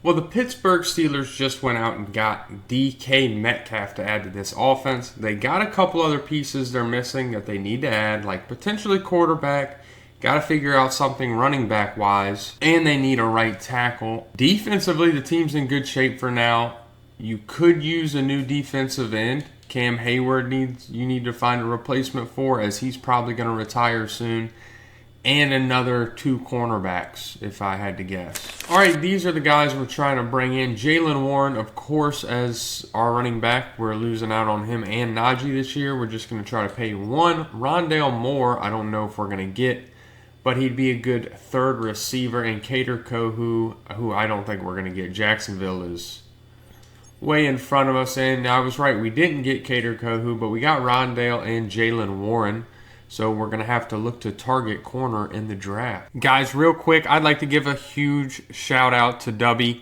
Well, the Pittsburgh Steelers just went out and got DK Metcalf to add to this offense. They got a couple other pieces they're missing that they need to add, like potentially quarterback. Got to figure out something running back wise, and they need a right tackle. Defensively, the team's in good shape for now. You could use a new defensive end. Cam Hayward you need to find a replacement for, as he's probably going to retire soon. And another 2 cornerbacks, if I had to guess. All right, these are the guys we're trying to bring in. Jaylen Warren, of course, as our running back. We're losing out on him and Najee this year. We're just going to try to pay one. Rondale Moore, I don't know if we're going to get, but he'd be a good third receiver. And Cater Kohu, who I don't think we're going to get. Jacksonville is way in front of us. And I was right, we didn't get Cater Kohu, but we got Rondale and Jaylen Warren. So we're going to have to look to target corner in the draft. Guys, real quick, I'd like to give a huge shout out to Dubby.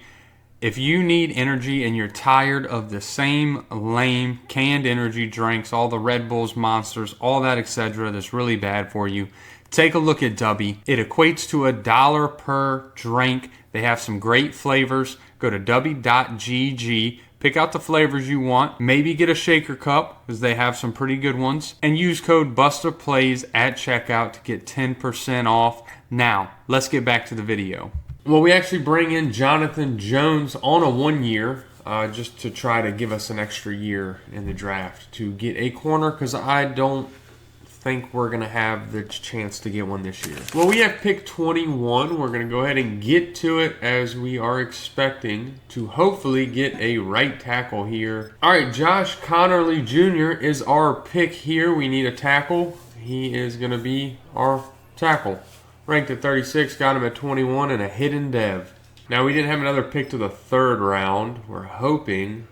If you need energy and you're tired of the same lame canned energy drinks, all the Red Bulls, Monsters, all that, etc., that's really bad for you, take a look at Dubby. It equates to $1 per drink. They have some great flavors. Go to dubby.gg. Pick out the flavors you want. Maybe get a shaker cup, because they have some pretty good ones. And use code BusterPlays at checkout to get 10% off. Now, let's get back to the video. Well, we actually bring in Jonathan Jones on a 1 year, just to try to give us an extra year in the draft to get a corner, because I don't think we're going to have the chance to get one this year. Well, we have pick 21. We're going to go ahead and get to it, as we are expecting to hopefully get a right tackle here. All right, Josh Connerly Jr. is our pick here. We need a tackle. He is going to be our tackle. Ranked at 36, got him at 21, and a hidden dev. Now, we didn't have another pick to the 3rd round. We're hoping.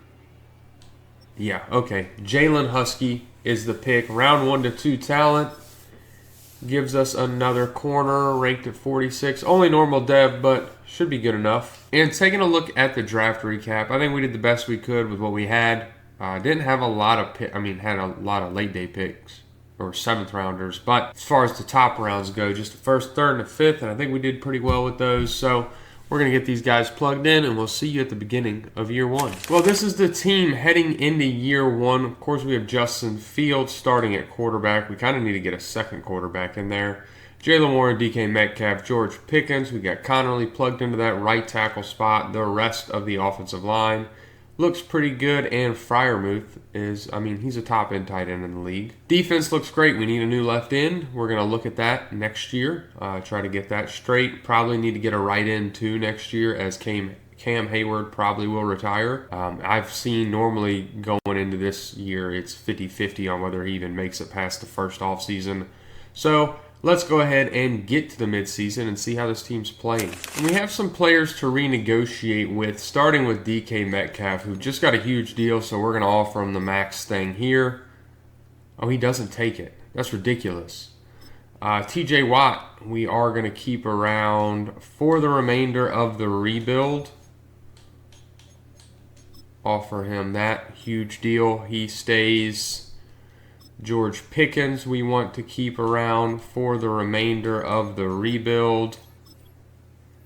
Yeah, okay. Jalen Husky is the pick. Round 1 to 2 talent. Gives us another corner, ranked at 46. Only normal dev, but should be good enough. And taking a look at the draft recap, I think we did the best we could with what we had. Didn't have a lot of had a lot of late day picks or 7th rounders, but as far as the top rounds go, just the 1st, 3rd, and the 5th, and I think we did pretty well with those. So we're going to get these guys plugged in, and we'll see you at the beginning of year 1. Well, this is the team heading into year 1. Of course, we have Justin Fields starting at quarterback. We kind of need to get a second quarterback in there. Jaylen Warren, DK Metcalf, George Pickens. We got Connerly plugged into that right tackle spot. The rest of the offensive line looks pretty good, and Freiermuth is, he's a top end tight end in the league. Defense looks great. We need a new left end. We're going to look at that next year. Try to get that straight. Probably need to get a right end too next year, as Cam Hayward probably will retire. I've seen normally going into this year, it's 50-50 on whether he even makes it past the first offseason. So let's go ahead and get to the midseason and see how this team's playing. And we have some players to renegotiate with, starting with DK Metcalf, who just got a huge deal, so we're going to offer him the max thing here. Oh, he doesn't take it. That's ridiculous. TJ Watt, we are going to keep around for the remainder of the rebuild. Offer him that huge deal. He stays. George Pickens, we want to keep around for the remainder of the rebuild.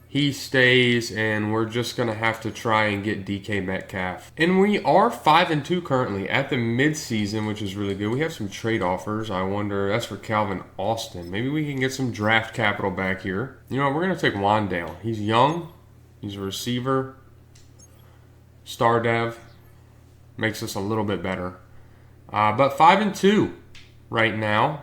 He stays, and we're just going to have to try and get DK Metcalf. And we are 5-2 currently at the midseason, which is really good. We have some trade offers. I wonder, that's for Calvin Austin. Maybe we can get some draft capital back here. You know what, we're going to take Wandale. He's young. He's a receiver. Star dev. Makes us a little bit better. But 5-2 right now.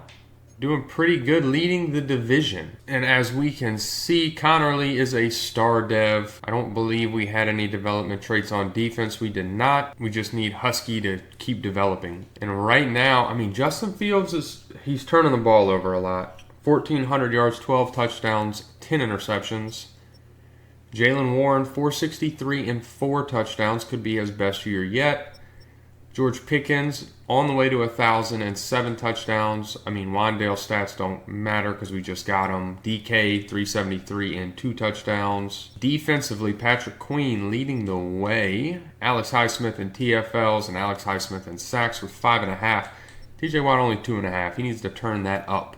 Doing pretty good, leading the division. And as we can see, Connerly is a star dev. I don't believe we had any development traits on defense. We did not. We just need Husky to keep developing. And right now, Justin Fields, he's turning the ball over a lot. 1,400 yards, 12 touchdowns, 10 interceptions. Jaylen Warren, 463 and 4 touchdowns. Could be his best year yet. George Pickens on the way to 1,000 and 7 touchdowns. Wandale's stats don't matter because we just got him. DK, 373 and 2 touchdowns. Defensively, Patrick Queen leading the way. Alex Highsmith in TFLs and Alex Highsmith in sacks with 5.5. TJ Watt only 2.5. He needs to turn that up.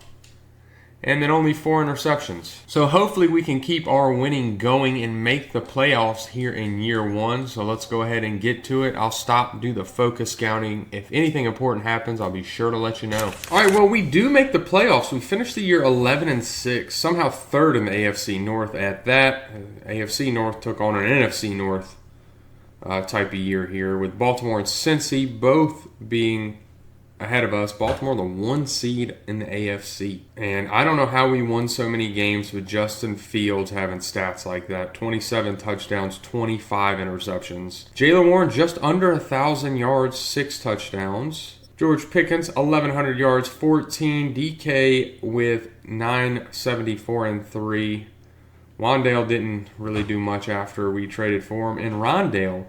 and then only 4 interceptions. So hopefully we can keep our winning going and make the playoffs here in year 1. So let's go ahead and get to it. I'll stop, do the focus scouting. If anything important happens, I'll be sure to let you know. All right, well, we do make the playoffs. We finished the year 11-6, somehow 3rd in the AFC North at that. AFC North took on an NFC North type of year here, with Baltimore and Cincy both being ahead of us. Baltimore, the 1 seed in the AFC. And I don't know how we won so many games with Justin Fields having stats like that. 27 touchdowns, 25 interceptions. Jaylen Warren just under 1,000 yards, 6 touchdowns. George Pickens, 1,100 yards, 14. DK with 974 and 3. Wandale didn't really do much after we traded for him. And Rondale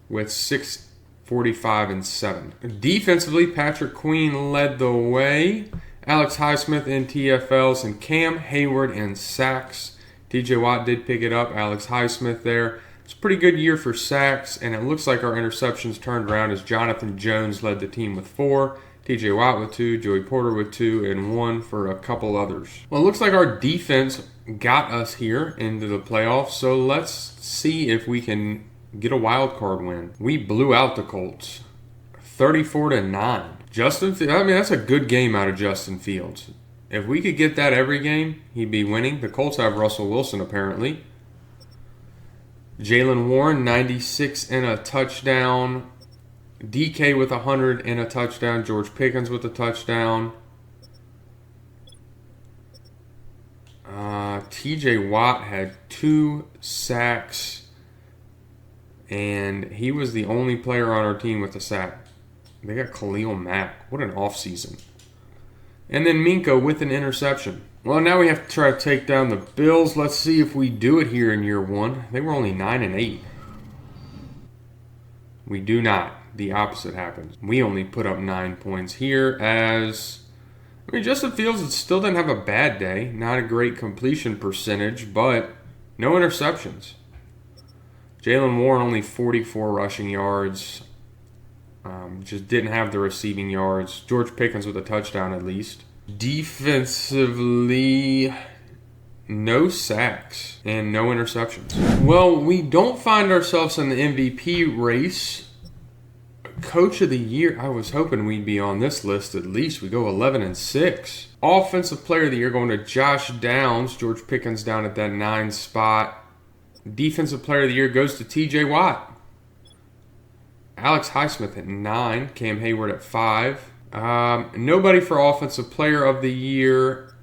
with 645 and 7. Defensively, Patrick Queen led the way. Alex Highsmith in TFLs and Cam Hayward in sacks. TJ Watt did pick it up. Alex Highsmith there. It's a pretty good year for sacks, and it looks like our interceptions turned around as Jonathan Jones led the team with 4. TJ Watt with 2, Joey Porter with 2, and 1 for a couple others. Well, it looks like our defense got us here into the playoffs, so let's see if we can get a wild card win. We blew out the Colts, 34-9. That's a good game out of Justin Fields. If we could get that every game, he'd be winning. The Colts have Russell Wilson apparently. Jaylen Warren, 96 and a touchdown. DK with 100 and a touchdown. George Pickens with a touchdown. TJ Watt had 2 sacks. And he was the only player on our team with a sack. They got Khalil Mack. What an offseason. And then Minka with an interception. Well, now we have to try to take down the Bills. Let's see if we do it here in year 1. They were only 9-8. We do not. The opposite happens. We only put up 9 points here Justin Fields still didn't have a bad day. Not a great completion percentage, but no interceptions. Jaylen Warren only 44 rushing yards. Just didn't have the receiving yards. George Pickens with a touchdown at least. Defensively, no sacks and no interceptions. Well, we don't find ourselves in the MVP race. Coach of the year, I was hoping we'd be on this list at least. We go 11-6. Offensive player of the year going to Josh Downs. George Pickens down at that 9 spot. Defensive player of the year goes to TJ Watt. Alex Highsmith at 9. Cam Hayward at 5. Nobody for offensive player of the year.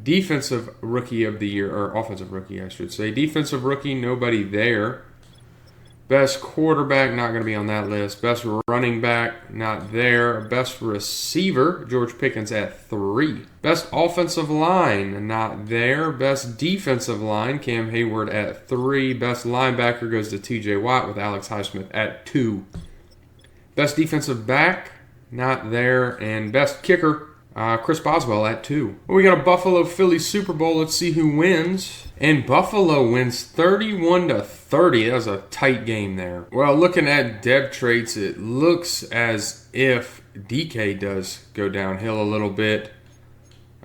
Defensive rookie of the year, or offensive rookie, I should say. Defensive rookie, nobody there. Best quarterback, not going to be on that list. Best running back, not there. Best receiver, George Pickens at 3. Best offensive line, not there. Best defensive line, Cam Hayward at 3. Best linebacker goes to TJ Watt with Alex Highsmith at 2. Best defensive back, not there. And best kicker, Chris Boswell at 2. Well, we got a Buffalo-Philly Super Bowl. Let's see who wins. And Buffalo wins 31-30. That was a tight game there. Well, looking at dev traits, it looks as if DK does go downhill a little bit.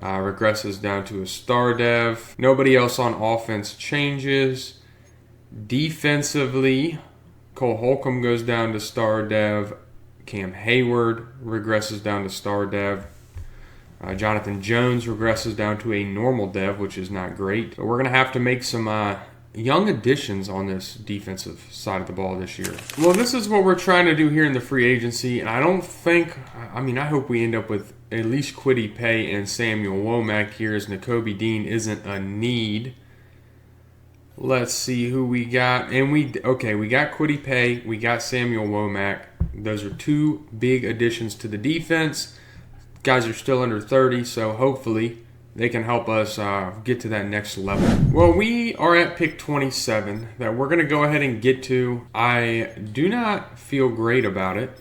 Regresses down to a star dev. Nobody else on offense changes. Defensively, Cole Holcomb goes down to star dev. Cam Hayward regresses down to star dev. Jonathan Jones regresses down to a normal dev, which is not great. But we're going to have to make some young additions on this defensive side of the ball this year. Well, this is what we're trying to do here in the free agency, and I hope we end up with at least Kwity Paye and Samuel Womack here, as Nakobe Dean isn't a need. Let's see who we got. And we got Kwity Paye, we got Samuel Womack. Those are 2 big additions to the defense. Guys are still under 30, so hopefully they can help us get to that next level. Well, we are at pick 27 that we're going to go ahead and get to. I do not feel great about it.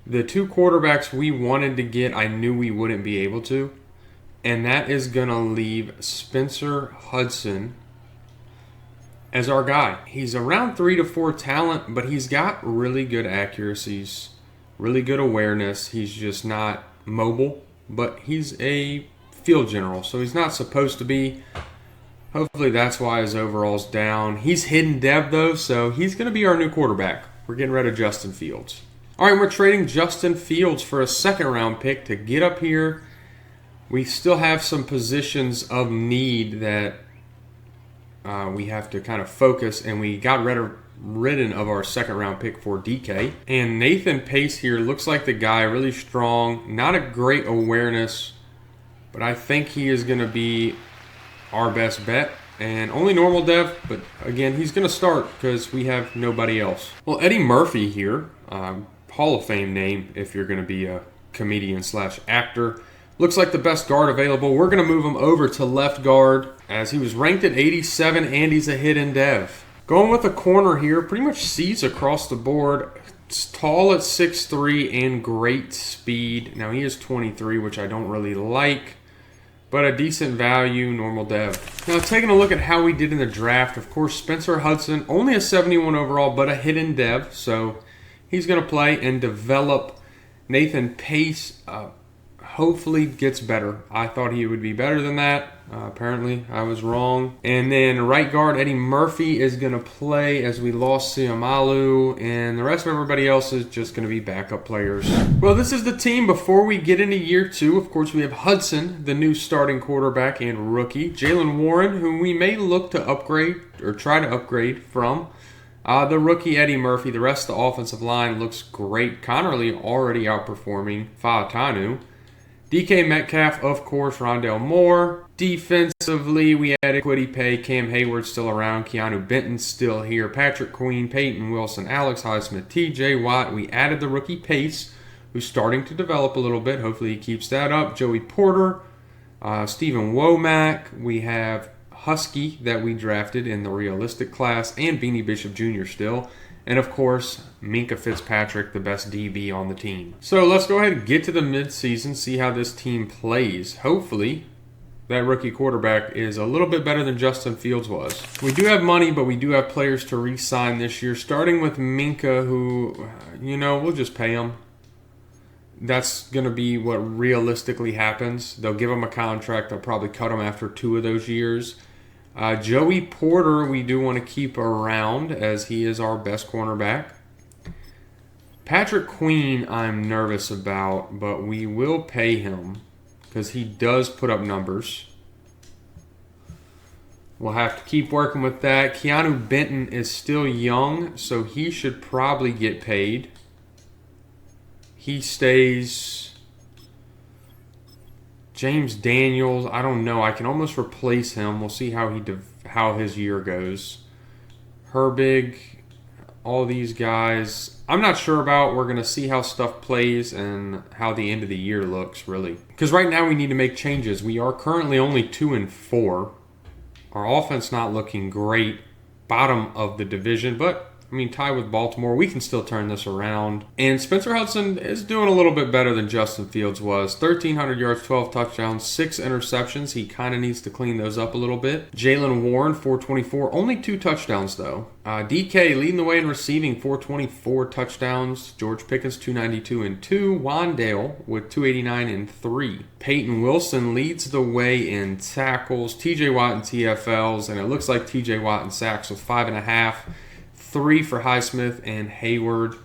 The 2 quarterbacks we wanted to get, I knew we wouldn't be able to. And that is going to leave Spencer Hudson as our guy. He's around 3 to 4 talent, but he's got really good accuracies. Really good awareness. He's just not mobile, but he's a field general, so he's not supposed to be. Hopefully that's why his overall's down. He's hidden dev though, so he's going to be our new quarterback. We're getting rid of Justin Fields. All right, we're trading Justin Fields for a second-round pick to get up here. We still have some positions of need that we have to kind of focus, and we got rid of our second-round pick for DK. And Nathan Pace here looks like the guy, really strong, not a great awareness, but I think he is going to be our best bet. And only normal dev, but again, he's going to start because we have nobody else. Well, Eddie Murphy here, Hall of Fame name if you're going to be a comedian / actor. Looks like the best guard available. We're going to move him over to left guard as he was ranked at 87 and he's a hidden dev. Going with a corner here, pretty much sees across the board. It's tall at 6'3 and great speed. Now he is 23, which I don't really like, but a decent value, normal dev. Now taking a look at how we did in the draft, of course Spencer Hudson, only a 71 overall, but a hidden dev, so he's going to play and develop. Nathan Pace hopefully gets better. I thought he would be better than that. Apparently, I was wrong. And then right guard Eddie Murphy is going to play as we lost Siamalu, and the rest of everybody else is just going to be backup players. Well, this is the team before we get into year 2. Of course, we have Hudson, the new starting quarterback and rookie. Jalen Warren, whom we may look to upgrade or try to upgrade from. The rookie Eddie Murphy. The rest of the offensive line looks great. Connerly already outperforming Faatanu. DK Metcalf, of course, Rondale Moore. Defensively, we added Quiddy Pay, Cam Hayward still around, Keanu Benton still here, Patrick Queen, Peyton Wilson, Alex Highsmith, TJ Watt. We added the rookie Pace, who's starting to develop a little bit. Hopefully he keeps that up. Joey Porter, Stephen Womack. We have Husky that we drafted in the realistic class, and Beanie Bishop Jr. still. And of course, Minkah Fitzpatrick, the best DB on the team. So let's go ahead and get to the midseason, see how this team plays. Hopefully, that rookie quarterback is a little bit better than Justin Fields was. We do have money, but we do have players to re-sign this year, starting with Minkah, who, we'll just pay him. That's going to be what realistically happens. They'll give him a contract. They'll probably cut him after 2 of those years. Joey Porter, we do want to keep around as he is our best cornerback. Patrick Queen, I'm nervous about, but we will pay him because he does put up numbers. We'll have to keep working with that. Keanu Benton is still young, so he should probably get paid. He stays. James Daniels, I don't know. I can almost replace him. We'll see how his year goes. Herbig, all these guys, I'm not sure about. We're going to see how stuff plays and how the end of the year looks, really. Because right now we need to make changes. We are currently only 2-4. Our offense not looking great. Bottom of the division, but tied with Baltimore, we can still turn this around. And Spencer Hudson is doing a little bit better than Justin Fields was. 1,300 yards, 12 touchdowns, 6 interceptions. He kind of needs to clean those up a little bit. Jalen Warren, 424. Only 2 touchdowns, though. DK leading the way in receiving, 424 touchdowns. George Pickens, 292 and 2. Wandale with 289 and 3. Peyton Wilson leads the way in tackles. TJ Watt in TFLs. And it looks like TJ Watt in sacks with 5.5. 3 for Highsmith and Hayward.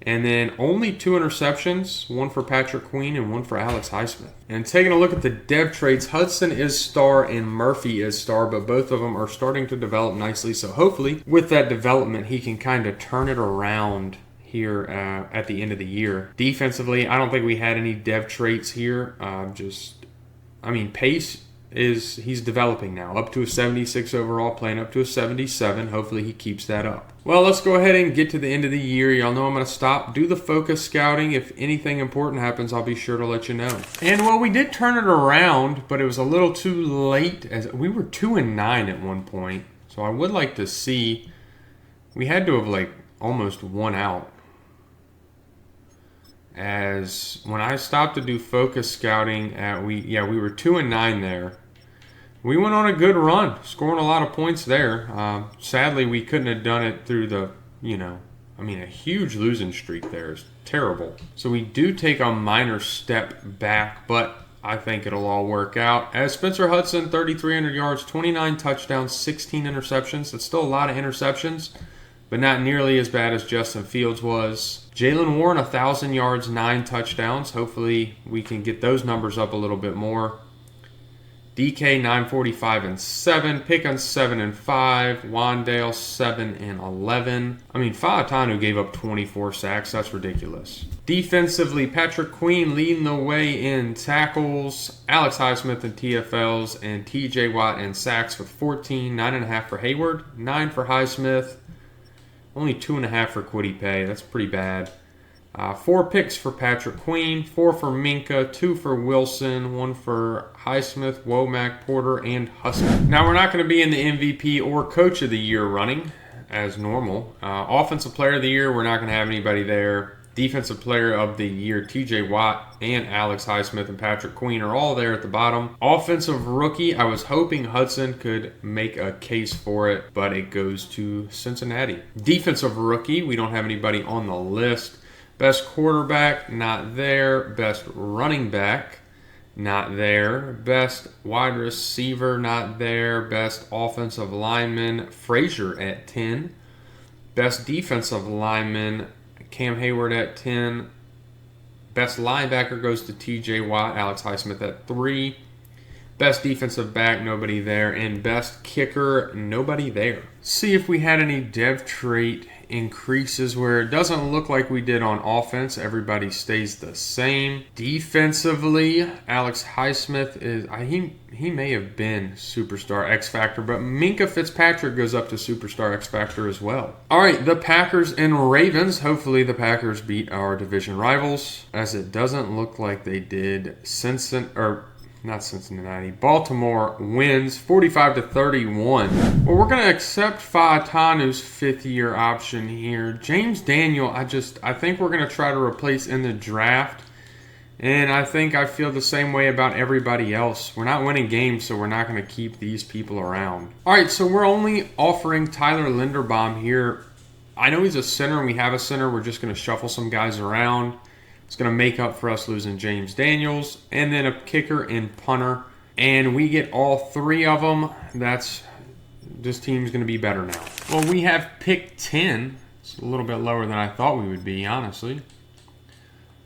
And then only 2 interceptions, 1 for Patrick Queen and 1 for Alex Highsmith. And taking a look at the dev traits, Hudson is star and Murphy is star, but both of them are starting to develop nicely. So hopefully with that development, he can kind of turn it around here at the end of the year. Defensively, I don't think we had any dev traits here. Pace he's developing now, up to a 76 overall, playing up to a 77. Hopefully he keeps that up. Well, let's go ahead and get to the end of the year. Y'all know I'm going to stop, do the focus scouting. If anything important happens, I'll be sure to let you know. And well, we did turn it around, but it was a little too late, as we were 2-9 at one point. So I would like to see, we had to have almost won out. As when I stopped to do focus scouting, we were 2-9 there. We went on a good run, scoring a lot of points there. Sadly, we couldn't have done it through a huge losing streak there is terrible. So we do take a minor step back, but I think it'll all work out. As Spencer Hudson, 3,300 yards, 29 touchdowns, 16 interceptions. That's still a lot of interceptions, but not nearly as bad as Justin Fields was. Jalen Warren, 1,000 yards, 9 touchdowns. Hopefully we can get those numbers up a little bit more. DK, 945 and 7. Pickens, 7 and 5. Wandale, 7 and 11. I mean, Faetanu gave up 24 sacks. That's ridiculous. Defensively, Patrick Queen leading the way in tackles. Alex Highsmith in TFLs, and TJ Watt in sacks with 14. 9.5 for Hayward, 9 for Highsmith. Only 2.5 for Kwity Paye. That's pretty bad. 4 picks for Patrick Queen, 4 for Minka, 2 for Wilson, 1 for Highsmith, Womack, Porter, and Husky. Now, we're not going to be in the MVP or Coach of the Year running, as normal. Offensive Player of the Year, we're not going to have anybody there. Defensive Player of the Year, TJ Watt and Alex Highsmith and Patrick Queen are all there at the bottom. Offensive Rookie, I was hoping Hudson could make a case for it, but it goes to Cincinnati. Defensive Rookie, we don't have anybody on the list. Best quarterback, not there. Best running back, not there. Best wide receiver, not there. Best offensive lineman, Frazier at 10. Best defensive lineman, Cam Hayward at 10. Best linebacker goes to TJ Watt, Alex Highsmith at 3. Best defensive back, nobody there. And best kicker, nobody there. See if we had any dev trait increases where it doesn't look like we did on offense. Everybody stays the same. Defensively, Alex Highsmith is he may have been Superstar X Factor, but Minka Fitzpatrick goes up to Superstar X Factor as well. All right, the Packers and Ravens. Hopefully the Packers beat our division rivals, as it doesn't look like they did. Baltimore wins 45-31. Well, we're going to accept Faetanu's 5th-year option here. James Daniel, I think we're going to try to replace in the draft. And I feel the same way about everybody else. We're not winning games, so we're not going to keep these people around. All right, so we're only offering Tyler Linderbaum here. I know he's a center, and we have a center. We're just going to shuffle some guys around. It's going to make up for us losing James Daniels, and then a kicker and punter. And we get all 3 of them. This team's going to be better now. Well, we have pick 10. It's a little bit lower than I thought we would be, honestly.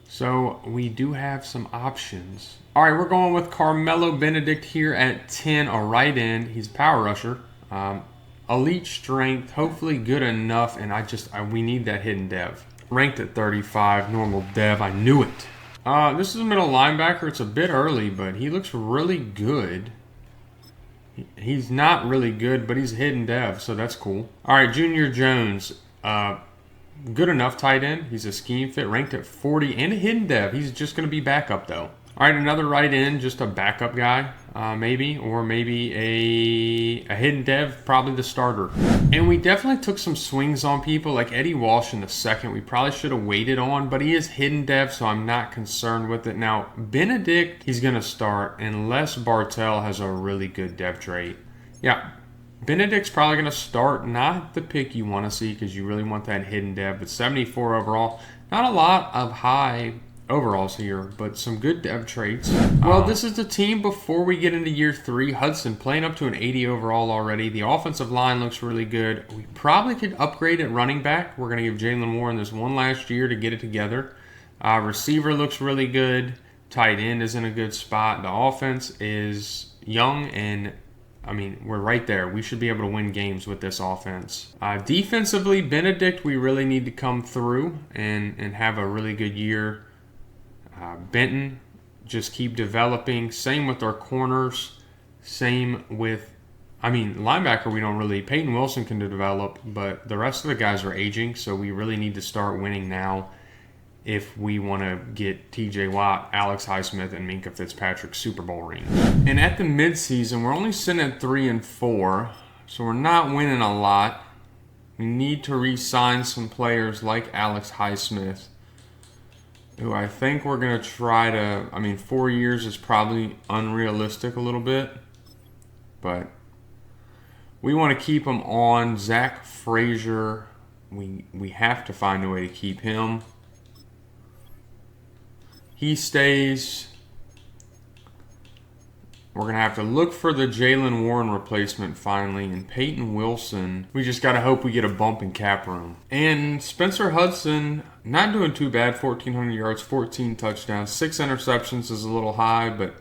So we do have some options. All right, we're going with Carmelo Benedict here at 10, a right end. He's a power rusher. Elite strength, hopefully good enough, and we need that hidden dev. Ranked at 35, normal dev. I knew it. This is a middle linebacker. It's a bit early, but he looks really good. He's not really good, but he's hidden dev, so that's cool. All right, Junior Jones. Good enough tight end. He's a scheme fit, ranked at 40, and a hidden dev. He's just going to be backup, though. All right, another right end, just a backup guy, maybe a hidden dev, probably the starter. And we definitely took some swings on people, like Eddie Walsh in the second. We probably should have waited on, but he is hidden dev, so I'm not concerned with it. Now, Benedict, he's going to start, unless Bartell has a really good dev trait. Yeah, Benedict's probably going to start. Not the pick you want to see, because you really want that hidden dev, but 74 overall. Not a lot of high overalls here, but some good dev traits. Well, this is the team before we get into year 3. Hudson playing up to an 80 overall already. The offensive line looks really good. We probably could upgrade at running back. We're going to give Jalen Warren this one last year to get it together. Receiver looks really good. Tight end is in a good spot. The offense is young, and we're right there. We should be able to win games with this offense. Defensively, Benedict, we really need to come through and have a really good year. Benton, just keep developing. Same with our corners. Same with, linebacker, we don't really. Peyton Wilson can develop, but the rest of the guys are aging, so we really need to start winning now if we want to get TJ Watt, Alex Highsmith, and Minka Fitzpatrick Super Bowl rings. And at the midseason, we're only sitting at 3-4, so we're not winning a lot. We need to re-sign some players like Alex Highsmith, who I think we're going to try to, 4 years is probably unrealistic a little bit, but we want to keep him on. Zach Frazier, we have to find a way to keep him. He stays. We're going to have to look for the Jalen Warren replacement finally. And Peyton Wilson, we just got to hope we get a bump in cap room. And Spencer Hudson, not doing too bad. 1,400 yards, 14 touchdowns. 6 interceptions is a little high, but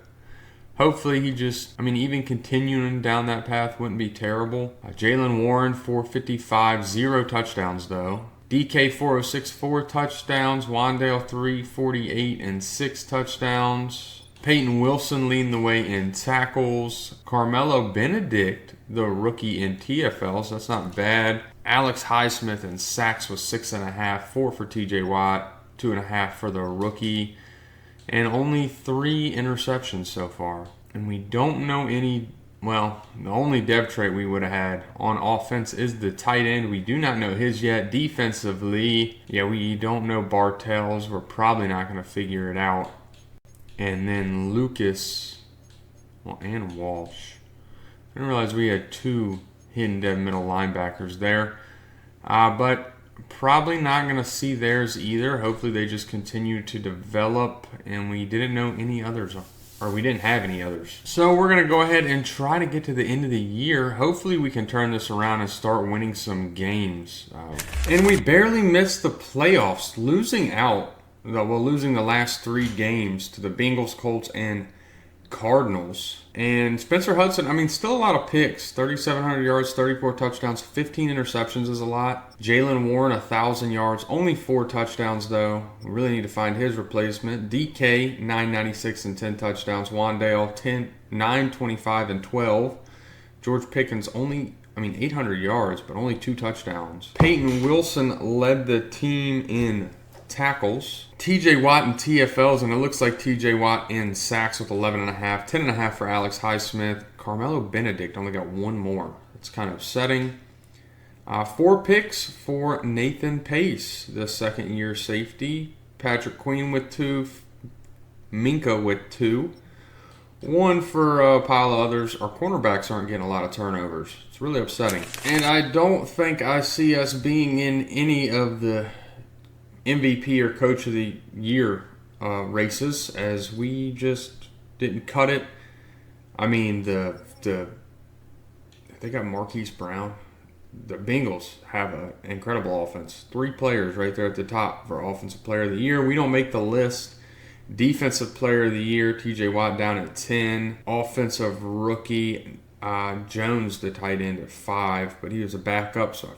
hopefully he just, even continuing down that path wouldn't be terrible. Jalen Warren, 455, 0 touchdowns though. DK, 406, 4 touchdowns. Wandale, 348 and 6 touchdowns. Peyton Wilson leading the way in tackles. Carmelo Benedict, the rookie in TFLs. That's not bad. Alex Highsmith in sacks was 6.5. 4 for TJ Watt. 2.5 for the rookie. And only 3 interceptions so far. And we don't know any... Well, the only depth trait we would have had on offense is the tight end. We do not know his yet. Defensively, we don't know Bartels. We're probably not going to figure it out. And then Lucas, and Walsh. I didn't realize we had 2 hidden dead middle linebackers there. But probably not going to see theirs either. Hopefully they just continue to develop. And we didn't know any others, or we didn't have any others. So we're going to go ahead and try to get to the end of the year. Hopefully we can turn this around and start winning some games. And we barely missed the playoffs, losing the last 3 games to the Bengals, Colts, and Cardinals. And Spencer Hudson, still a lot of picks. 3,700 yards, 34 touchdowns, 15 interceptions is a lot. Jalen Warren, 1,000 yards, only 4 touchdowns though. We really need to find his replacement. DK, 996 and 10 touchdowns. Wandale, 925 and 12. George Pickens, 800 yards, but only 2 touchdowns. Peyton Wilson led the team in tackles. TJ Watt in TFLs, and it looks like TJ Watt in sacks with 11.5, 10.5 for Alex Highsmith. Carmelo Benedict only got 1 more. It's kind of upsetting. 4 picks for Nathan Pace, the second-year safety. Patrick Queen with 2. Minka with 2. 1 for a pile of others. Our cornerbacks aren't getting a lot of turnovers. It's really upsetting. And I don't think I see us being in any of the MVP or Coach of the Year races, as we just didn't cut it. They got Marquise Brown. The Bengals have an incredible offense. 3 players right there at the top for Offensive Player of the Year. We don't make the list. Defensive Player of the Year, TJ Watt down at 10. Offensive Rookie, Jones, the tight end, at 5, but he was a backup, so I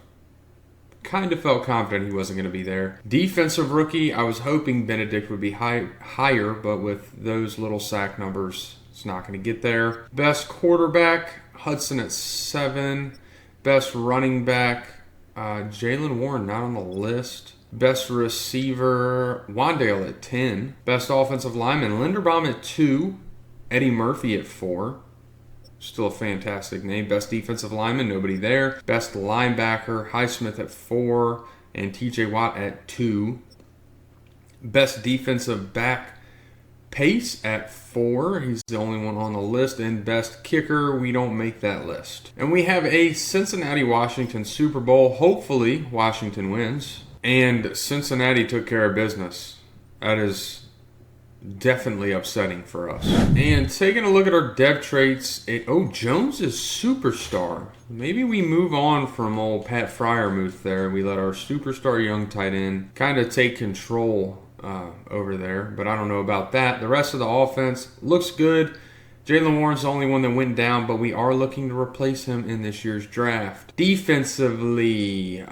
kind of felt confident he wasn't going to be there. Defensive Rookie, I was hoping Benedict would be higher, but with those little sack numbers, it's not going to get there. Best quarterback, Hudson at 7. Best running back, Jalen Warren not on the list. Best receiver, Wandale at 10. Best offensive lineman, Linderbaum at 2. Eddie Murphy at 4. Still a fantastic name. Best defensive lineman, nobody there. Best linebacker, Highsmith at 4 and TJ Watt at 2. Best defensive back, Pace at 4. He's the only one on the list. And best kicker, we don't make that list. And we have a Cincinnati-Washington Super Bowl. Hopefully, Washington wins. And Cincinnati took care of business. That is definitely upsetting for us. And taking a look at our depth traits, Jones is superstar. Maybe we move on from old Pat Fryermuth there. We let our superstar young tight end kind of take control over there, but I don't know about that. The rest of the offense looks good. Jalen Warren's the only one that went down, but we are looking to replace him in this year's draft. Defensively,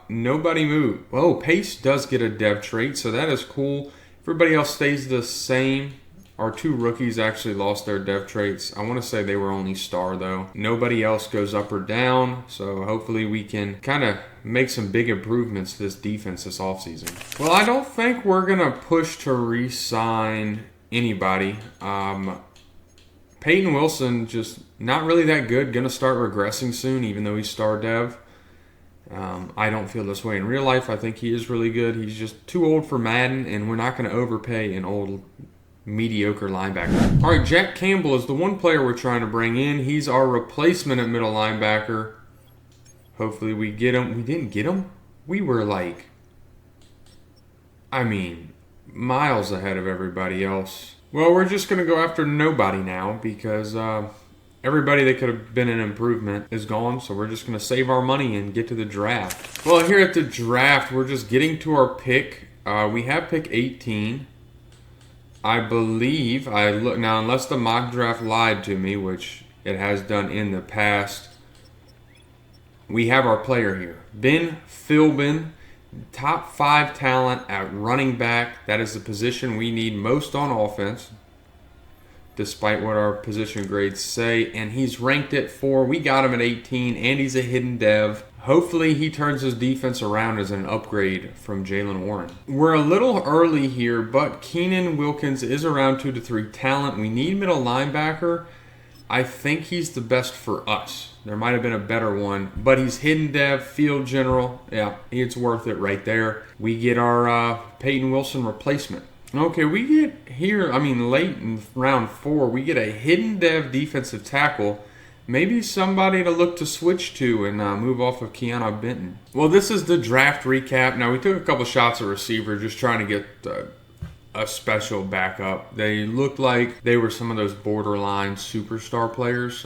nobody moved. Pace does get a depth trait, so that is cool. Everybody else stays the same. Our 2 rookies actually lost their depth traits. I want to say they were only star, though. Nobody else goes up or down, so hopefully we can kind of make some big improvements to this defense this offseason. Well, I don't think we're going to push to re-sign anybody. Peyton Wilson, just not really that good. Going to start regressing soon, even though he's star dev. I don't feel this way in real life. I think he is really good. He's just too old for Madden, and we're not going to overpay an old mediocre linebacker. All right, Jack Campbell is the one player we're trying to bring in. He's our replacement at middle linebacker. Hopefully we get him. We didn't get him. We were miles ahead of everybody else. Well, we're just going to go after nobody now because everybody that could have been an improvement is gone. So we're just going to save our money and get to the draft. Well, here at the draft, we're just getting to our pick. We have pick 18. I believe I look now, unless the mock draft lied to me, which it has done in the past. We have our player here, Ben Philbin, top 5 talent at running back. That is the position we need most on offense, despite what our position grades say. And he's ranked at 4. We got him at 18, and he's a hidden dev. Hopefully he turns his defense around as an upgrade from Jalen Warren. We're a little early here, but Keenan Wilkins is around 2 to 3 talent. We need middle linebacker. I think he's the best for us. There might have been a better one, but he's hidden dev, field general. Yeah, it's worth it right there. We get our Peyton Wilson replacement. Okay, we get here, late in round 4, we get a hidden dev defensive tackle. Maybe somebody to look to switch to and move off of Keanu Benton. Well, this is the draft recap. Now, we took a couple shots at receiver just trying to get a special backup. They looked like they were some of those borderline superstar players.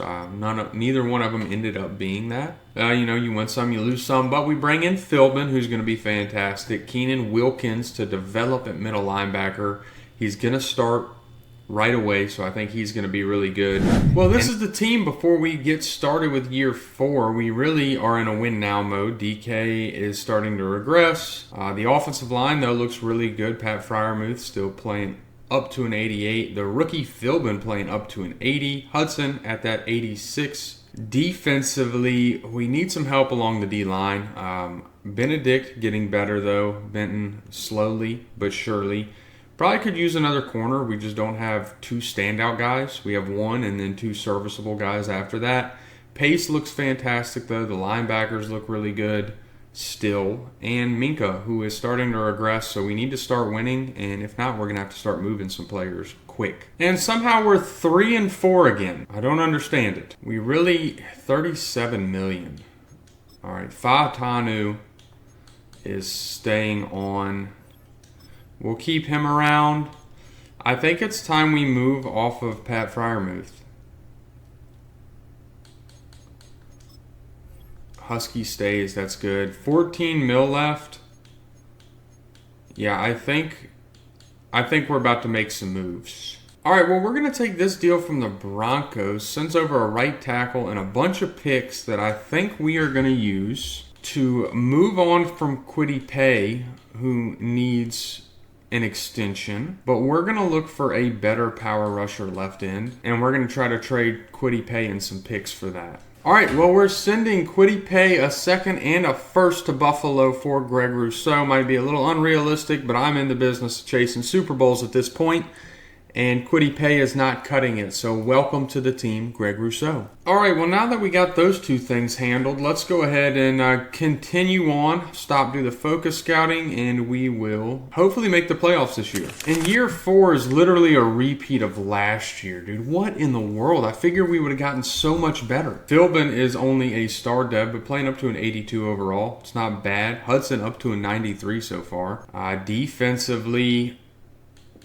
Neither one of them ended up being that. You win some, you lose some. But we bring in Philbin, who's going to be fantastic. Keenan Wilkins to develop at middle linebacker. He's going to start right away, so I think he's going to be really good. Well, this is the team before we get started with year 4. We really are in a win now mode. DK is starting to regress. The offensive line, though, looks really good. Pat Freiermuth still playing up to an 88. The rookie Philbin playing up to an 80. Hudson at that 86. Defensively, we need some help along the D-line. Benedict getting better, though. Benton slowly but surely. Probably could use another corner. We just don't have 2 standout guys. We have 1 and then 2 serviceable guys after that. Pace looks fantastic, though. The linebackers look really good still. And Minka, who is starting to regress, so we need to start winning. And if not, we're going to have to start moving some players quick. And somehow we're 3-4 again. I don't understand it. We really, $37 million. All right, Fatanu is staying on. We'll keep him around. I think it's time we move off of Pat Freiermuth. Husky stays. That's good. 14 mil left. Yeah, I think we're about to make some moves. All right, well, we're going to take this deal from the Broncos, sends over a right tackle and a bunch of picks that I think we are going to use to move on from Kwity Paye, who needs an extension, but we're going to look for a better power rusher left end, and we're going to try to trade Kwity Paye and some picks for that. All right, well, we're sending Kwity Paye a 2nd and a 1st to Buffalo for Greg Rousseau. Might be a little unrealistic, but I'm in the business of chasing Super Bowls at this point, and Kwity Paye is not cutting it, so welcome to the team, Greg Rousseau. All right, well, now that we got those 2 things handled, let's go ahead and continue on, do the focus scouting, and we will hopefully make the playoffs this year. And year 4 is literally a repeat of last year, dude. What in the world? I figured we would have gotten so much better. Philbin is only a star dev, but playing up to an 82 overall. It's not bad. Hudson up to a 93 so far. Defensively,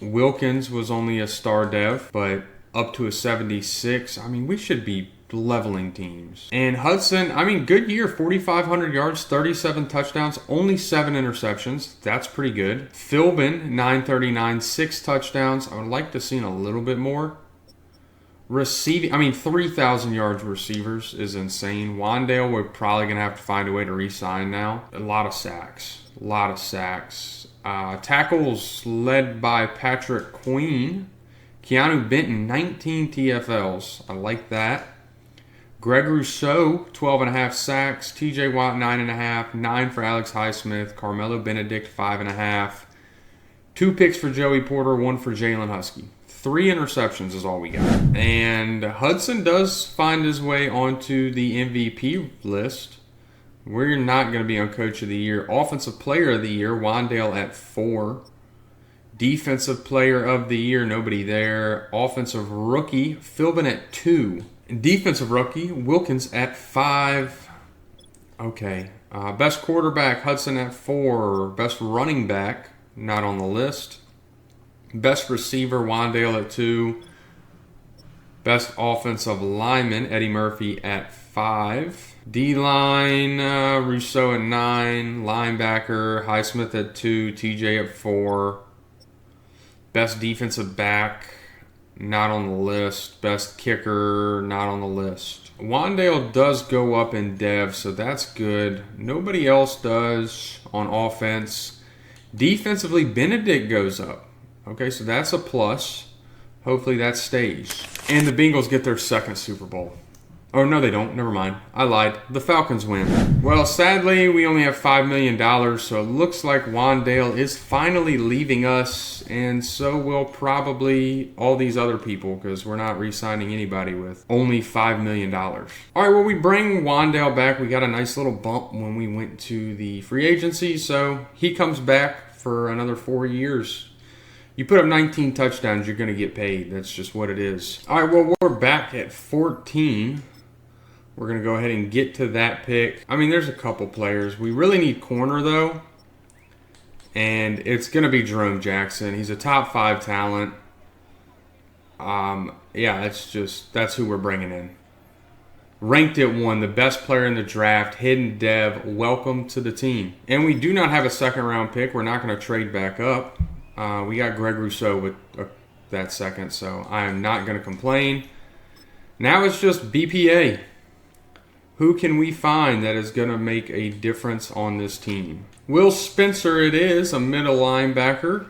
Wilkins was only a star dev, but up to a 76. We should be leveling teams. And Hudson, good year, 4,500 yards, 37 touchdowns, only 7 interceptions. That's pretty good. Philbin, 939, 6 touchdowns. I would like to see a little bit more. Receiving, 3,000 yards receivers is insane. Wandale, we're probably going to have to find a way to re-sign now. A lot of sacks. Tackles led by Patrick Queen. Keanu Benton, 19 TFLs. I like that. Greg Rousseau, 12.5 sacks. TJ Watt, 9.5. 9 for Alex Highsmith. Carmelo Benedict, 5.5. 2 picks for Joey Porter, 1 for Jalen Husky. 3 interceptions is all we got. And Hudson does find his way onto the MVP list. We're not going to be on Coach of the Year. Offensive Player of the Year, Wandale at 4. Defensive Player of the Year, nobody there. Offensive Rookie, Philbin at 2. Defensive Rookie, Wilkins at 5. Okay. Best Quarterback, Hudson at 4. Best Running Back, not on the list. Best receiver, Wandale at 2. Best offensive lineman, Eddie Murphy at 5. D-line, Rousseau at 9. Linebacker, Highsmith at 2. TJ at 4. Best defensive back, not on the list. Best kicker, not on the list. Wandale does go up in dev, so that's good. Nobody else does on offense. Defensively, Benedict goes up. Okay, so that's a plus. Hopefully that stays. And the Bengals get their second Super Bowl. Oh, no, they don't. Never mind. I lied. The Falcons win. Well, sadly, we only have $5 million, so it looks like Wandale is finally leaving us, and so will probably all these other people, because we're not re-signing anybody with only $5 million. All right, well, we bring Wandale back. We got a nice little bump when we went to the free agency, so he comes back for another 4 years. You put up 19 touchdowns, you're going to get paid. That's just what it is. All right, well, we're back at 14. We're going to go ahead and get to that pick. I mean, there's a couple players. We really need corner, though. And it's going to be Jerome Jackson. He's a top 5 talent. Yeah, that's who we're bringing in. Ranked at 1, the best player in the draft, hidden dev. Welcome to the team. And we do not have a second-round pick. We're not going to trade back up. We got Greg Rousseau with that second, so I am not going to complain. Now it's just BPA. Who can we find that is going to make a difference on this team? Will Spencer it is, a middle linebacker.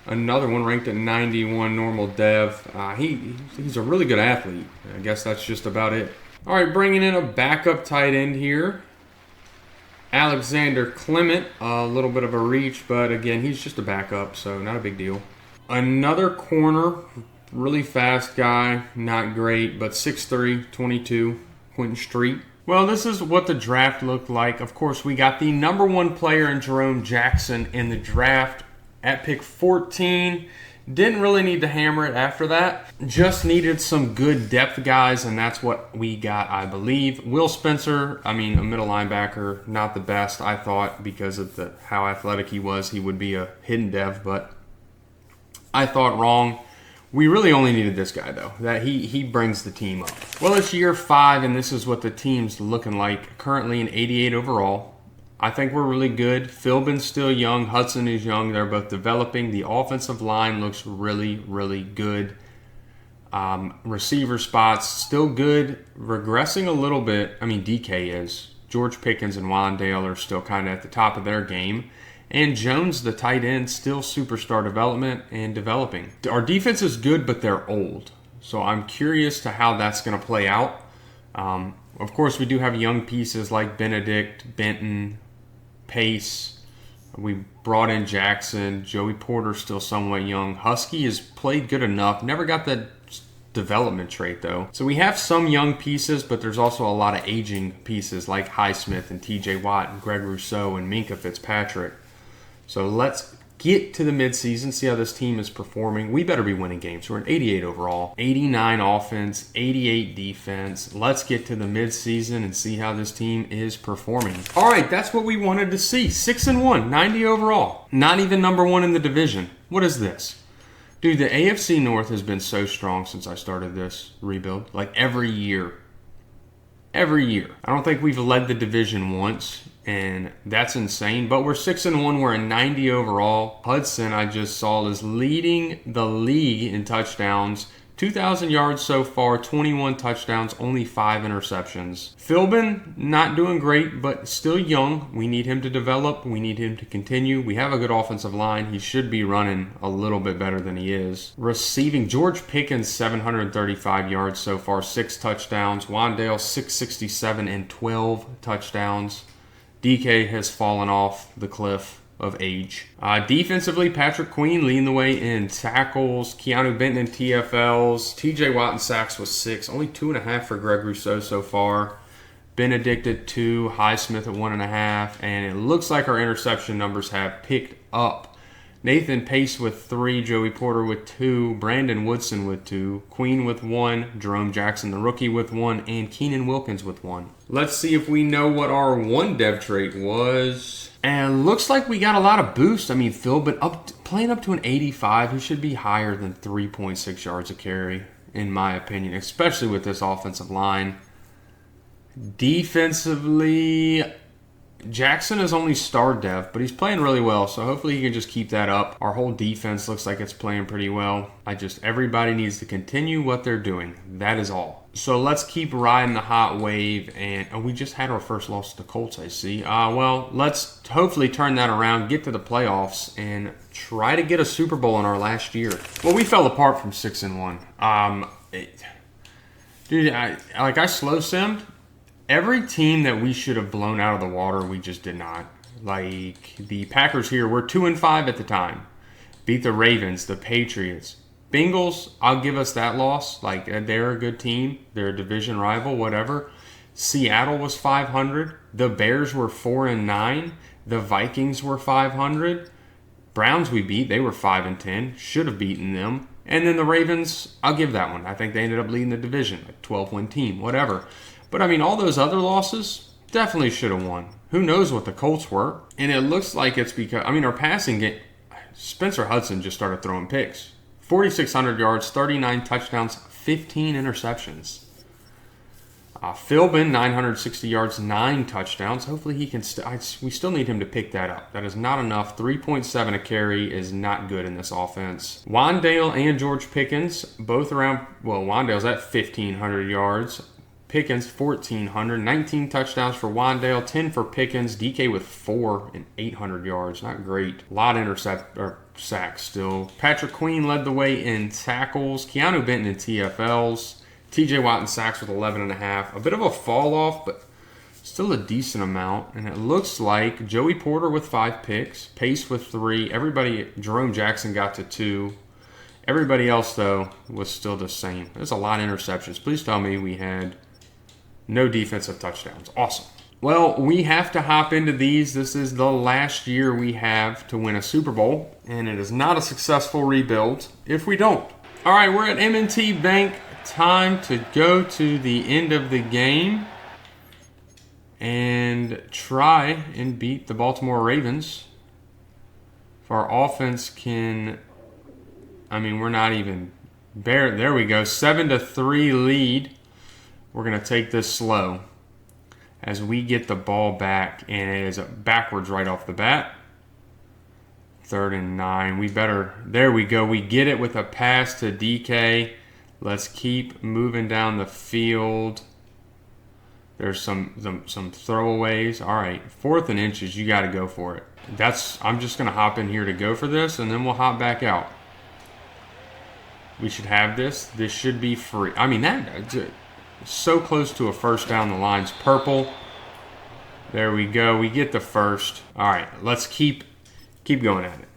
Another one ranked at 91, normal dev. He's a really good athlete. I guess that's just about it. All right, bringing in a backup tight end here. Alexander Clement, a little bit of a reach, but again, he's just a backup, so not a big deal. Another corner, really fast guy, not great, but 6'3", 22, Quentin Street. Well, this is what the draft looked like. Of course, we got the number 1 player in Jerome Jackson in the draft at pick 14. Didn't really need to hammer it after that. Just needed some good depth guys, and that's what we got, I believe. Will Spencer, a middle linebacker, not the best, I thought, because of how athletic he was. He would be a hidden dev, but I thought wrong. We really only needed this guy, though. That he brings the team up. Well, it's year 5, and this is what the team's looking like. Currently an 88 overall. I think we're really good. Philbin's still young. Hudson is young. They're both developing. The offensive line looks really, really good. Receiver spots, still good. Regressing a little bit. DK is. George Pickens and Wandale are still kind of at the top of their game. And Jones, the tight end, still superstar development and developing. Our defense is good, but they're old. So I'm curious to how that's going to play out. Of course, we do have young pieces like Benedict, Benton, Pace. We brought in Jackson. Joey Porter's still somewhat young. Husky has played good enough. Never got that development trait, though. So we have some young pieces, but there's also a lot of aging pieces like Highsmith and TJ Watt and Greg Rousseau and Minkah Fitzpatrick. So let's get to the midseason, see how this team is performing. We better be winning games. We're an 88 overall, 89 offense, 88 defense. Let's get to the midseason and see how this team is performing. All right, that's what we wanted to see. 6-1, 90 overall. Not even number 1 in the division. What is this? Dude, the AFC North has been so strong since I started this rebuild. Like every year. Every year. I don't think we've led the division once. And that's insane. But we're 6-1. We're a 90 overall. Hudson, I just saw, is leading the league in touchdowns. 2,000 yards so far, 21 touchdowns, only 5 interceptions. Philbin, not doing great, but still young. We need him to develop. We need him to continue. We have a good offensive line. He should be running a little bit better than he is. Receiving, George Pickens, 735 yards so far, 6 touchdowns. Wandale, 667 and 12 touchdowns. DK has fallen off the cliff of age. Defensively, Patrick Queen leading the way in tackles. Keanu Benton in TFLs. TJ Watt in sacks was 6. Only 2.5 for Greg Rousseau so far. Benedict at 2. Highsmith at 1.5. And it looks like our interception numbers have picked up. Nathan Pace with 3. Joey Porter with 2. Brandon Woodson with 2. Queen with 1. Jerome Jackson, the rookie, with 1. And Keenan Wilkins with 1. Let's see if we know what our 1 dev trait was. And looks like we got a lot of boost. I mean, Philbin playing up to an 85. He should be higher than 3.6 yards a carry, in my opinion, especially with this offensive line. Defensively, Jackson is only star dev, but he's playing really well, so hopefully he can just keep that up. Our whole defense looks like it's playing pretty well. Everybody needs to continue what they're doing. That is all. So let's keep riding the hot wave, and we just had our first loss to the Colts, I see. Well, let's hopefully turn that around, get to the playoffs, and try to get a Super Bowl in our last year. Well, we fell apart from 6-1. Dude, I slow simmed. Every team that we should have blown out of the water, we just did not. Like, the Packers here were 2-5 at the time. Beat the Ravens, the Patriots. Bengals, I'll give us that loss. Like, they're a good team. They're a division rival, whatever. Seattle was 500. The Bears were 4-9. The Vikings were 500. Browns we beat. They were 5-10. Should have beaten them. And then the Ravens, I'll give that one. I think they ended up leading the division. Like, 12-win team, whatever. But, I mean, all those other losses definitely should have won. Who knows what the Colts were? And it looks like it's because, I mean, our passing game, Spencer Hudson just started throwing picks. 4,600 yards, 39 touchdowns, 15 interceptions. Philbin, 960 yards, 9 touchdowns. Hopefully he can we still need him to pick that up. That is not enough. 3.7 a carry is not good in this offense. Wandale and George Pickens, both around, well, Wandale's at 1,500 yards. Pickens, 1,400, 19 touchdowns for Wandale, 10 for Pickens, DK with 4 and 800 yards. Not great. A lot of sacks still. Patrick Queen led the way in tackles. Keanu Benton in TFLs. TJ Watt in sacks with 11.5. A bit of a fall off, but still a decent amount. And it looks like Joey Porter with 5 picks. Pace with 3. Jerome Jackson got to 2. Everybody else, though, was still the same. There's a lot of interceptions. Please tell me we had no defensive touchdowns. Awesome. Well, we have to hop into these. This is the last year we have to win a Super Bowl, and it is not a successful rebuild if we don't. All right, we're at M&T Bank. Time to go to the end of the game and try and beat the Baltimore Ravens. If our offense can, I mean, we're not even bare. There we go. 7-3 lead. We're going to take this slow as we get the ball back, and it is backwards right off the bat. 3rd and 9. There we go. We get it with a pass to DK. Let's keep moving down the field. There's some throwaways. All right, 4th and inches. You got to go for it. I'm just going to hop in here to go for this, and then we'll hop back out. We should have this. This should be free. I mean, that's so close to a first down. The line's purple. There we go. We get the first. All right, let's keep going at it.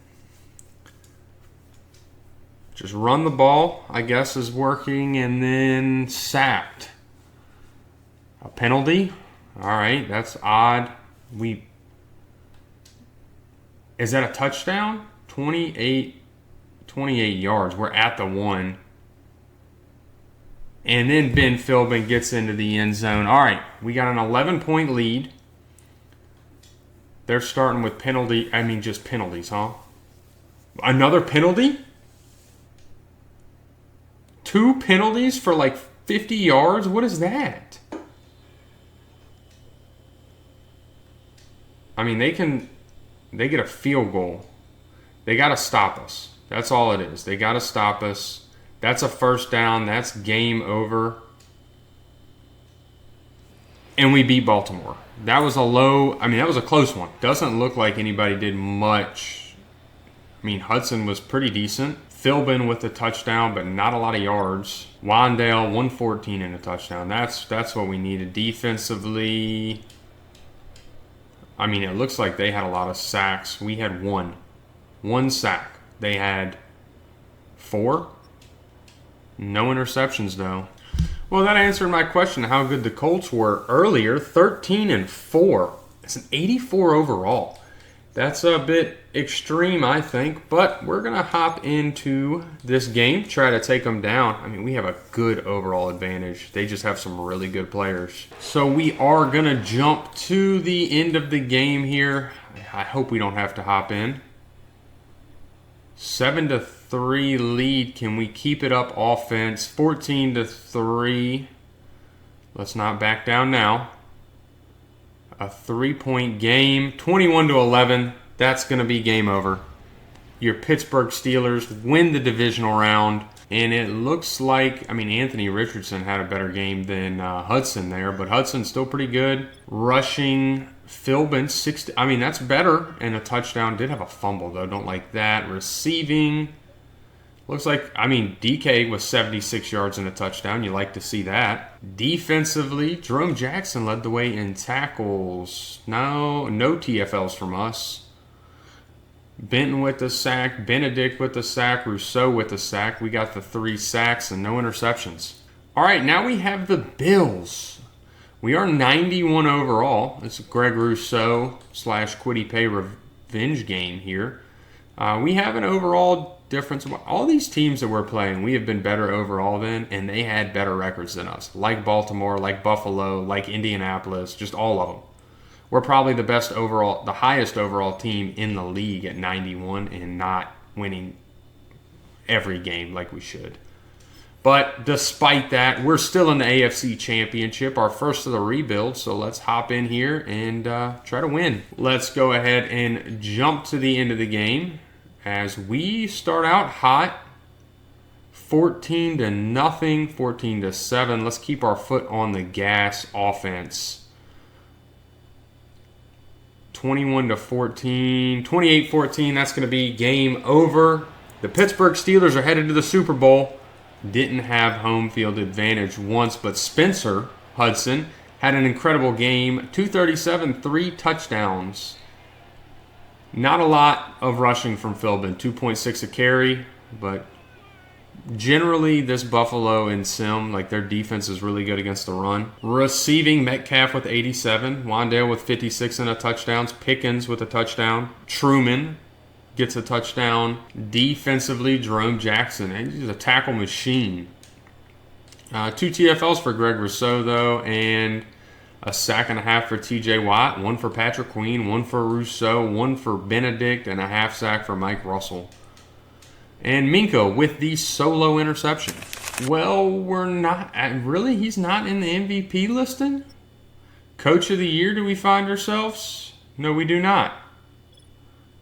Just run the ball, I guess, is working, and then sacked. A penalty. All right, that's odd. Is that a touchdown? 28 yards. We're at the 1. And then Ben Philbin gets into the end zone. All right, we got an 11-point lead. They're starting with just penalties, huh? Another penalty? 2 penalties for like 50 yards? What is that? I mean, they get a field goal. They got to stop us. That's all it is. They got to stop us. That's a first down. That's game over. And we beat Baltimore. That was that was a close one. Doesn't look like anybody did much. I mean, Hudson was pretty decent. Philbin with a touchdown, but not a lot of yards. Wandale, 114 in a touchdown. That's what we needed. Defensively, I mean, it looks like they had a lot of sacks. We had 1 sack. They had 4. No interceptions, though. Well, that answered my question how good the Colts were earlier. 13-4. It's an 84 overall. That's a bit extreme, I think, but we're going to hop into this game, try to take them down. I mean, we have a good overall advantage. They just have some really good players. So we are going to jump to the end of the game here. I hope we don't have to hop in. 7-3 lead. Can we keep it up? Offense. 14-3. Let's not back down now. A 3-point game. 21-11. That's going to be game over. Your Pittsburgh Steelers win the divisional round. And it looks like, Anthony Richardson had a better game than Hudson there, but Hudson's still pretty good. Rushing, Philbin, 60. That's better. And a touchdown. Did have a fumble, though. Don't like that. Receiving, looks like, DK was 76 yards and a touchdown. You like to see that. Defensively, Jerome Jackson led the way in tackles. No TFLs from us. Benton with the sack, Benedict with the sack, Rousseau with the sack. We got the 3 sacks and no interceptions. All right, now we have the Bills. We are 91 overall. It's a Greg Rousseau / Quiddy Pay revenge game here. We have an overall difference. All these teams that we're playing, we have been better overall than, and they had better records than us. Like Baltimore, like Buffalo, like Indianapolis, just all of them. We're probably the best overall, the highest overall team in the league at 91 and not winning every game like we should. But despite that, we're still in the AFC Championship, our first of the rebuild. So let's hop in here and try to win. Let's go ahead and jump to the end of the game as we start out hot. 14-0, 14-7. Let's keep our foot on the gas offense. 21-14, 28-14, that's going to be game over. The Pittsburgh Steelers are headed to the Super Bowl. Didn't have home field advantage once, but Spencer Hudson had an incredible game. 237, 3 touchdowns. Not a lot of rushing from Philbin, 2.6 a carry, but generally this Buffalo and Sim, their defense is really good against the run. Receiving, Metcalf with 87, Wandale with 56 and a touchdowns, Pickens with a touchdown, Truman gets a touchdown. Defensively, Jerome Jackson, and he's a tackle machine. 2 TFLs for Greg Rousseau, though, and a sack and a half for TJ Watt, 1 for Patrick Queen, 1 for Rousseau, 1 for Benedict, and a half sack for Mike Russell. And Minka with the solo interception. Well, we're not. Really? He's not in the MVP listing? Coach of the year, do we find ourselves? No, we do not.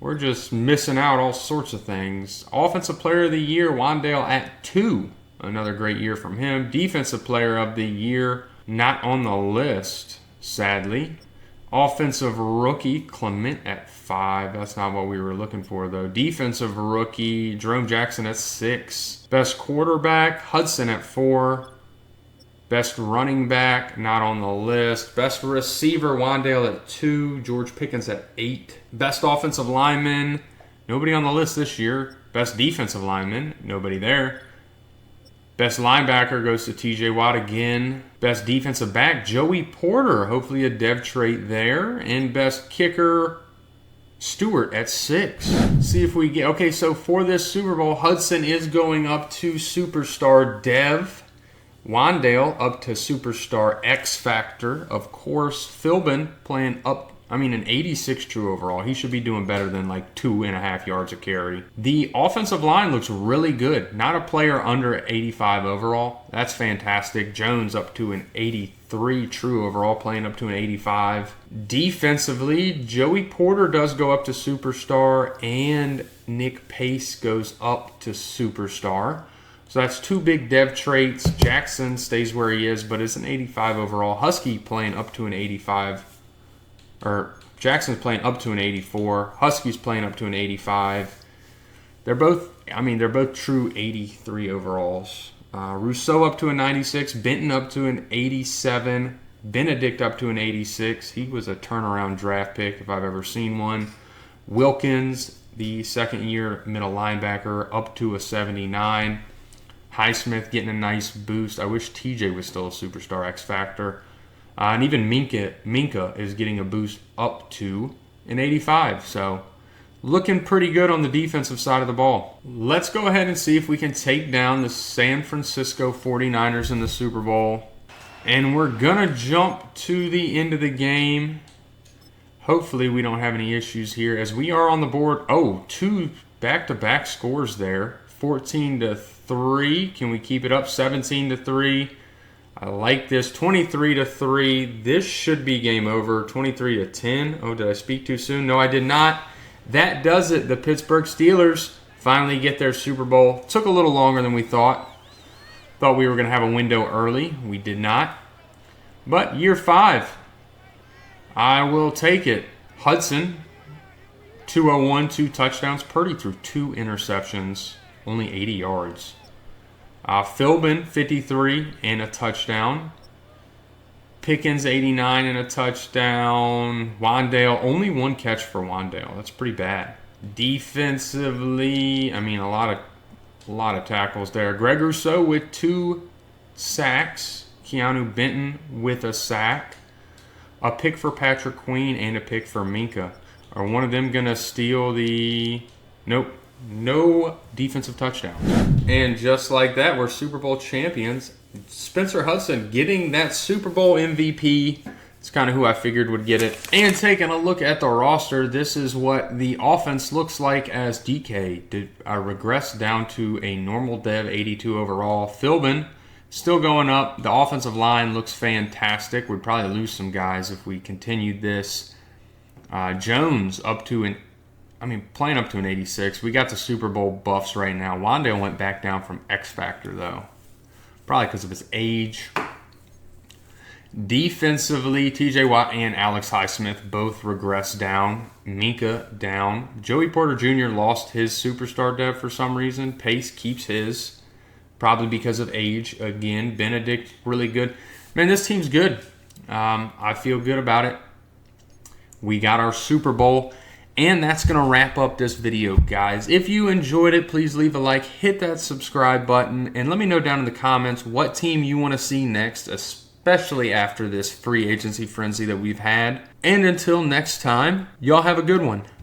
We're just missing out all sorts of things. Offensive player of the year, Wandale at 2. Another great year from him. Defensive player of the year, not on the list, sadly. Offensive rookie, Clement at 5. That's not what we were looking for, though. Defensive rookie, Jerome Jackson at 6. Best quarterback, Hudson at 4. Best running back, not on the list. Best receiver, Wandale at 2. George Pickens at 8. Best offensive lineman, nobody on the list this year. Best defensive lineman, nobody there. Best linebacker goes to TJ Watt again. Best defensive back, Joey Porter. Hopefully a dev trait there. And best kicker, Stewart at 6. See if we get... Okay, so for this Super Bowl, Hudson is going up to Superstar Dev. Wandale up to Superstar X Factor. Of course, Philbin playing up... an 86 true overall. He should be doing better than 2.5 yards a carry. The offensive line looks really good. Not a player under 85 overall. That's fantastic. Jones up to an 83 true overall, playing up to an 85. Defensively, Joey Porter does go up to Superstar, and Nick Pace goes up to Superstar. So that's 2 big dev traits. Jackson stays where he is, but it's an 85 overall. Husky playing up to an 85. Or Jackson's playing up to an 84. Husky's playing up to an 85. They're both true 83 overalls. Rousseau up to a 96. Benton up to an 87. Benedict up to an 86. He was a turnaround draft pick if I've ever seen one. Wilkins, the second-year middle linebacker, up to a 79. Highsmith getting a nice boost. I wish TJ was still a Superstar X Factor. And even Minka is getting a boost up to an 85. So looking pretty good on the defensive side of the ball. Let's go ahead and see if we can take down the San Francisco 49ers in the Super Bowl. And we're going to jump to the end of the game. Hopefully we don't have any issues here as we are on the board. Oh, 2 back-to-back scores there. 14-3. Can we keep it up? 17-3. I like this. 23-3. This should be game over. 23-10. Oh, did I speak too soon? No, I did not. That does it. The Pittsburgh Steelers finally get their Super Bowl. Took a little longer than we thought. Thought we were going to have a window early. We did not. But year 5. I will take it. Hudson, 201, 2 touchdowns. Purdy threw 2 interceptions, only 80 yards. Philbin, 53 and a touchdown. Pickens, 89 and a touchdown. Wandale, only 1 catch for Wandale. That's pretty bad. Defensively, I mean, a lot of tackles there. Greg Rousseau with 2 sacks. Keanu Benton with a sack. A pick for Patrick Queen and a pick for Minka. Are one of them going to steal the... Nope. No defensive touchdowns. And just like that, we're Super Bowl champions. Spencer Hudson getting that Super Bowl MVP. It's kind of who I figured would get it. And taking a look at the roster, this is what the offense looks like as DK did regress down to a normal dev 82 overall. Philbin still going up. The offensive line looks fantastic. We'd probably lose some guys if we continued this. Jones up to playing up to an 86. We got the Super Bowl buffs right now. Wandale went back down from X Factor, though. Probably because of his age. Defensively, TJ Watt and Alex Highsmith both regressed down. Minka down. Joey Porter Jr. lost his superstar dev for some reason. Pace keeps his. Probably because of age. Again, Benedict, really good. Man, this team's good. I feel good about it. We got our Super Bowl. And that's going to wrap up this video, guys. If you enjoyed it, please leave a like, hit that subscribe button, and let me know down in the comments what team you want to see next, especially after this free agency frenzy that we've had. And until next time, y'all have a good one.